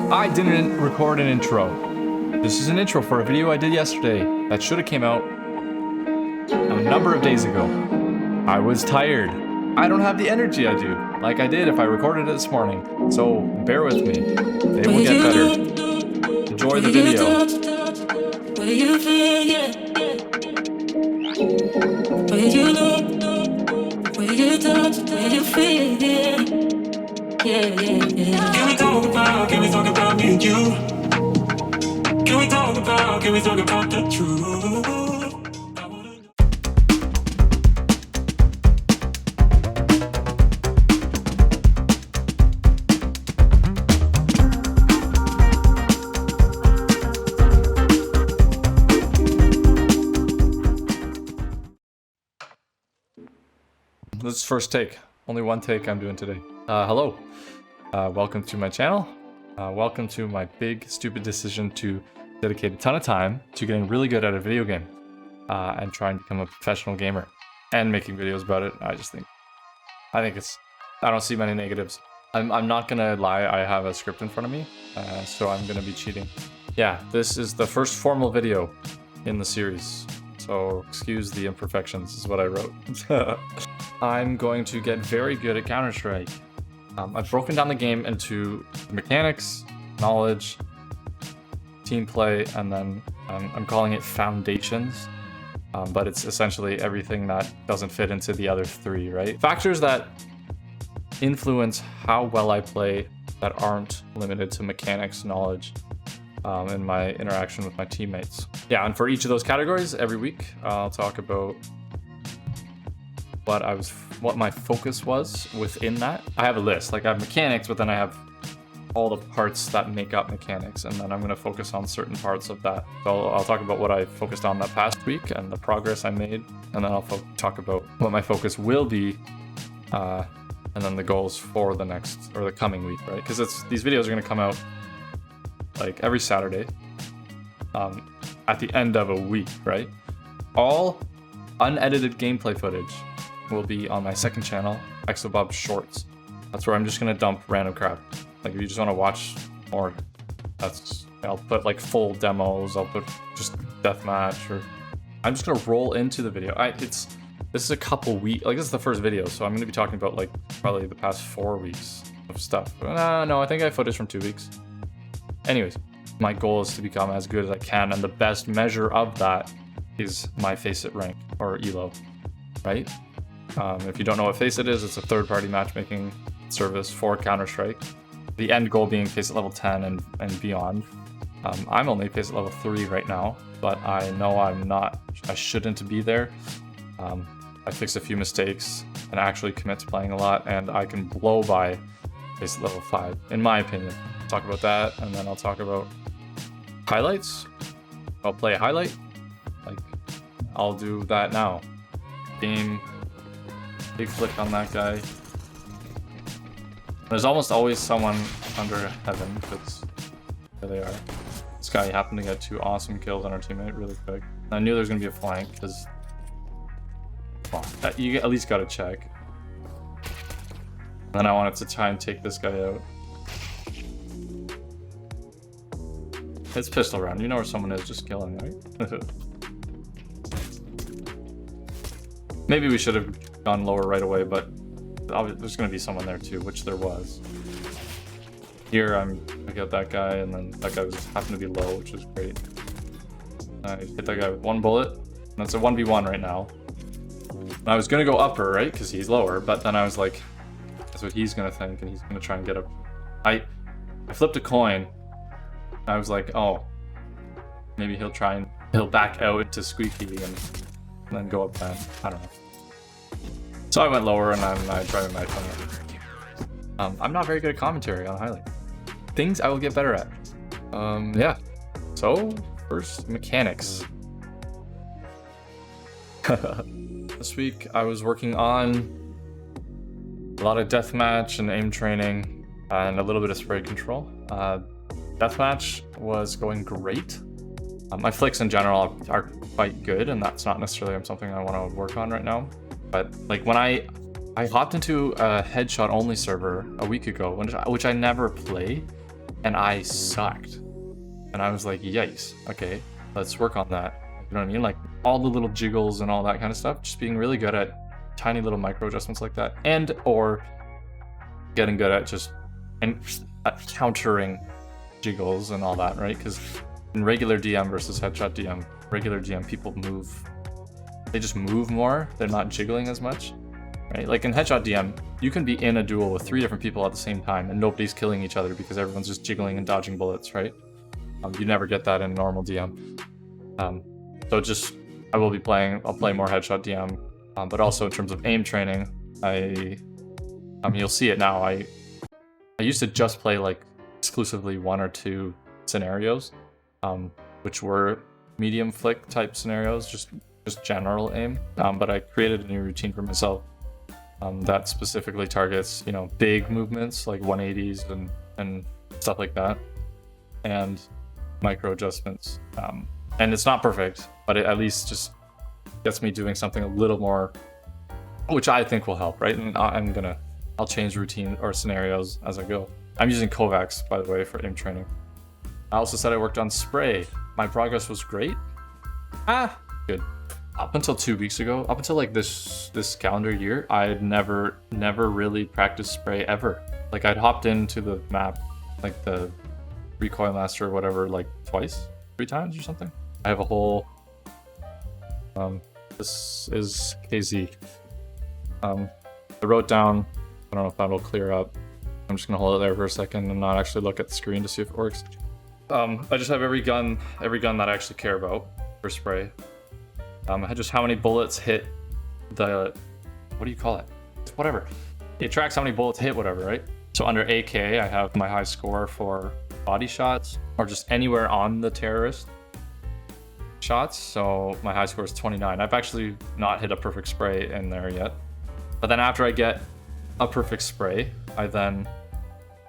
I didn't record an intro. This is an intro for a video I did yesterday that should have came out a number of days ago. I was tired. I don't have the energy I do, like I did if I recorded it this morning. So bear with me. They will get better. Enjoy the video. Can we talk about me and you? Can we talk about the truth? This is first take. Only one take I'm doing today. Hello. Welcome to my channel. Welcome to my big, stupid decision to dedicate a ton of time to getting really good at a video game and trying to become a professional gamer and making videos about it. I don't see many negatives. I'm not gonna lie, I have a script in front of me, so I'm gonna be cheating. Yeah, this is the first formal video in the series, so excuse the imperfections is what I wrote. I'm going to get very good at Counter-Strike. I've broken down the game into mechanics, knowledge, team play, and then I'm calling it foundations, but it's essentially everything that doesn't fit into the other three, right? Factors that influence how well I play that aren't limited to mechanics, knowledge, and my interaction with my teammates. Yeah, and for each of those categories, every week, I'll talk about what my focus was within that. I have a list, like I have mechanics, but then I have all the parts that make up mechanics, and then I'm going to focus on certain parts of that. So I'll talk about what I focused on that past week and the progress I made, and then I'll talk about what my focus will be, and then the goals for the next or the coming week, right? Because these videos are going to come out like every Saturday, at the end of a week, right? All unedited gameplay footage will be on my second channel, Exobob Shorts. That's where I'm just gonna dump random crap. Like if you just want to watch more, I'll put like full demos. I'll put just deathmatch, or I'm just gonna roll into the video. This is a couple weeks. Like this is the first video, so I'm gonna be talking about like probably the past 4 weeks of stuff. No, I think I have footage from 2 weeks. Anyways, my goal is to become as good as I can, and the best measure of that is my Faceit rank or Elo, right? If you don't know what Faceit is, it's a third-party matchmaking service for Counter-Strike. The end goal being Faceit level 10 and beyond. I'm only Faceit level 3 right now, but I know I shouldn't be there. I fixed a few mistakes and actually commit to playing a lot, and I can blow by Faceit level 5, in my opinion. I'll talk about that, and then I'll talk about highlights. I'll play a highlight. Like, I'll do that now. Game. Big flick on that guy. There's almost always someone under heaven, because there they are. This guy happened to get 2 awesome kills on our teammate really quick. I knew there was going to be a flank, because you at least got to check. And then I wanted to try and take this guy out. It's pistol round. You know where someone is, just kill him, right? Maybe we should have gone lower right away, but there's going to be someone there too, which there was. Here I got that guy, and then that guy happened to be low, which is great. I hit that guy with 1 bullet, and it's a 1v1 right now. And I was going to go upper, right, because he's lower, but then I was like, that's what he's going to think, and he's going to try and get up. I flipped a coin. I was like, oh, maybe he'll back out into Squeaky and then go up then. I don't know. So I went lower, and I tried my phone. I'm not very good at commentary on a highlight. Things I will get better at. Yeah. So first, mechanics. This week I was working on a lot of deathmatch and aim training and a little bit of spray control. Deathmatch was going great. My flicks in general are quite good, and that's not necessarily something I want to work on right now. But like when I hopped into a headshot only server a week ago, which I never play, and I sucked. And I was like, yikes, okay, let's work on that. You know what I mean? Like all the little jiggles and all that kind of stuff, just being really good at tiny little micro adjustments like that, and or getting good at just countering jiggles and all that, right? Because in regular DM versus headshot DM, regular DM people move, they just move more, they're not jiggling as much, right? Like in headshot DM, you can be in a duel with 3 different people at the same time and nobody's killing each other because everyone's just jiggling and dodging bullets, right? You never get that in normal DM. So just, I'll play more headshot DM, but also in terms of aim training, you'll see it now. I used to just play like exclusively 1 or 2 scenarios, which were medium flick type scenarios, just general aim. But I created a new routine for myself that specifically targets, you know, big movements like 180s and stuff like that, and micro adjustments. And it's not perfect, but it at least just gets me doing something a little more, which I think will help, right? And I'll change routine or scenarios as I go. I'm using Kovacs, by the way, for aim training. I also said I worked on spray. My progress was great. Good. Up until 2 weeks ago, up until like this calendar year, I had never really practiced spray ever. Like I'd hopped into the map, like the Recoil Master or whatever, like 3 times or something. I have a whole, this is KZ. I wrote down, I don't know if that'll clear up. I'm just gonna hold it there for a second and not actually look at the screen to see if it works. I just have every gun that I actually care about for spray. Just how many bullets hit the, what do you call it? Whatever. It tracks how many bullets hit whatever, right? So under AK, I have my high score for body shots or just anywhere on the terrorist shots. So my high score is 29. I've actually not hit a perfect spray in there yet. But then after I get a perfect spray, I then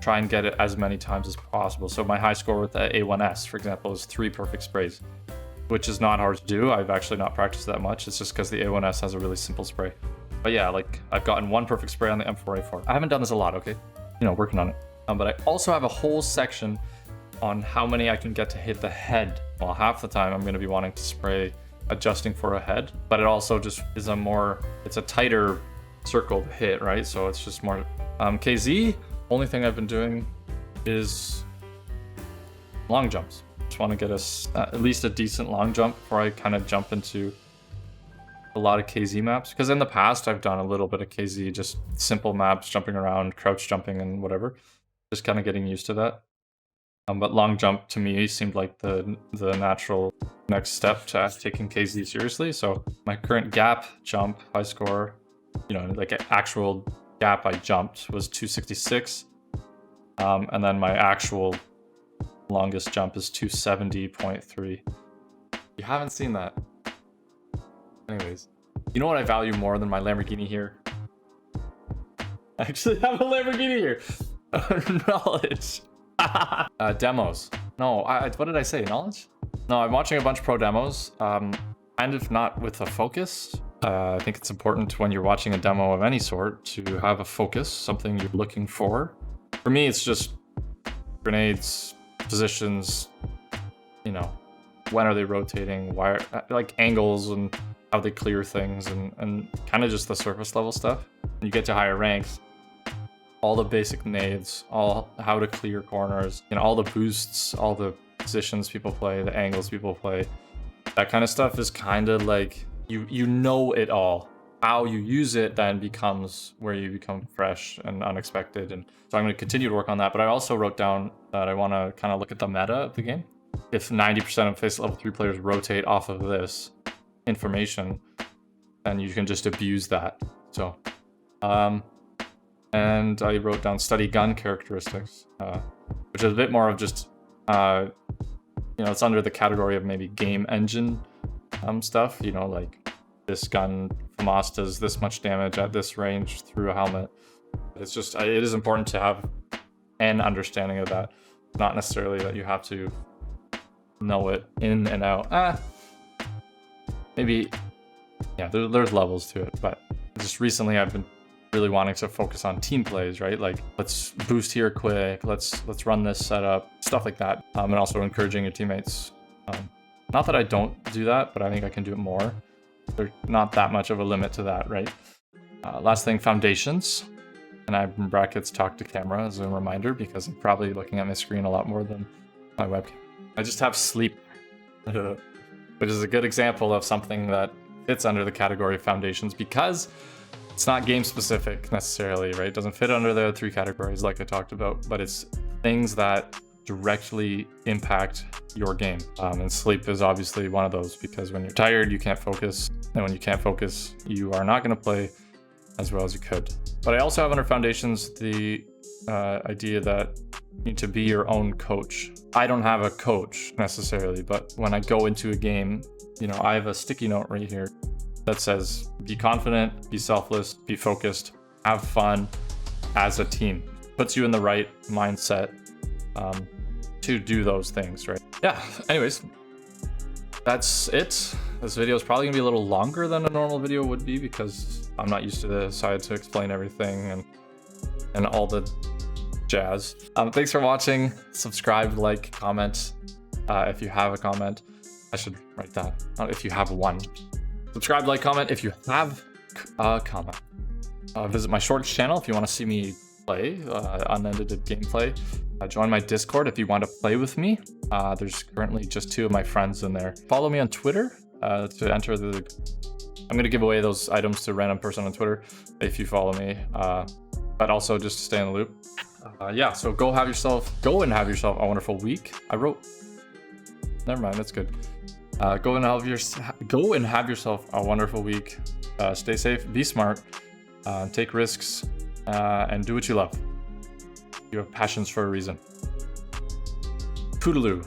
try and get it as many times as possible. So my high score with the A1S, for example, is 3 perfect sprays, which is not hard to do. I've actually not practiced that much. It's just because the A1S has a really simple spray. But yeah, like I've gotten 1 perfect spray on the M4A4. I haven't done this a lot, okay? You know, working on it. But I also have a whole section on how many I can get to hit the head. Well, half the time I'm going to be wanting to spray adjusting for a head, but it also just is it's a tighter circle to hit, right? So it's just more, KZ, only thing I've been doing is long jumps. Just want to get at least a decent long jump before I kind of jump into a lot of KZ maps. Because in the past, I've done a little bit of KZ, just simple maps, jumping around, crouch jumping and whatever. Just kind of getting used to that. But long jump to me seemed like the natural next step to taking KZ seriously. So my current gap jump, high score, you know, like actual gap I jumped was 266. And then my actual longest jump is 270.3. You haven't seen that. Anyways, you know what I value more than my Lamborghini here? I actually have a Lamborghini here. Knowledge. Demos. No, what did I say? Knowledge? No, I'm watching a bunch of pro demos. Kind of not with a focus. I think it's important when you're watching a demo of any sort to have a focus, something you're looking for. For me, it's just grenades, positions, you know, when are they rotating, why, like angles and how they clear things, and kind of just the surface level stuff. When you get to higher ranks, all the basic nades, all how to clear corners, you know, all the boosts, all the positions people play, the angles people play, that kind of stuff is kind of like, you know it all. How you use it then becomes where you become fresh and unexpected. And so I'm going to continue to work on that. But I also wrote down that I want to kind of look at the meta of the game. If 90% of face level 3 players rotate off of this information, then you can just abuse that. So, and I wrote down study gun characteristics, which is a bit more of just, you know, it's under the category of maybe game engine stuff, you know, like this gun FAMAS does this much damage at this range through a helmet. It's just, it is important to have an understanding of that, not necessarily that you have to know it in and out. Maybe, yeah, there's levels to it, but just recently I've been really wanting to focus on team plays, right? Like, let's boost here quick, let's run this setup, stuff like that. And also encouraging your teammates. Not that I don't do that, but I think I can do it more. There's not that much of a limit to that, right? Last thing, foundations. And I have in brackets talk to camera as a reminder, because I'm probably looking at my screen a lot more than my webcam. I just have sleep, which is a good example of something that fits under the category of foundations, because it's not game specific necessarily, right? It doesn't fit under the 3 categories like I talked about, but it's things that directly impact your game. And sleep is obviously one of those, because when you're tired, you can't focus. And when you can't focus, you are not going to play as well as you could. But I also have under foundations the idea that you need to be your own coach. I don't have a coach necessarily, but when I go into a game, you know, I have a sticky note right here that says, be confident, be selfless, be focused, have fun as a team. Puts you in the right mindset to do those things, right? Yeah, anyways, that's it. This video is probably gonna be a little longer than a normal video would be, because I'm not used to this, so I had to explain everything and all the jazz. Thanks for watching. Subscribe, like, comment if you have a comment. I should write that, not if you have one. Subscribe, like, comment if you have a comment. Visit my shorts channel if you want to see me play, unedited gameplay. Join my Discord if you want to play with me. There's currently just 2 of my friends in there. Follow me on Twitter to enter the... I'm going to give away those items to a random person on Twitter if you follow me, but also just to stay in the loop. Yeah, so go and have yourself a wonderful week. Never mind, that's good. Go and have yourself a wonderful week. Stay safe, be smart, take risks, and do what you love. You have passions for a reason. Toodaloo.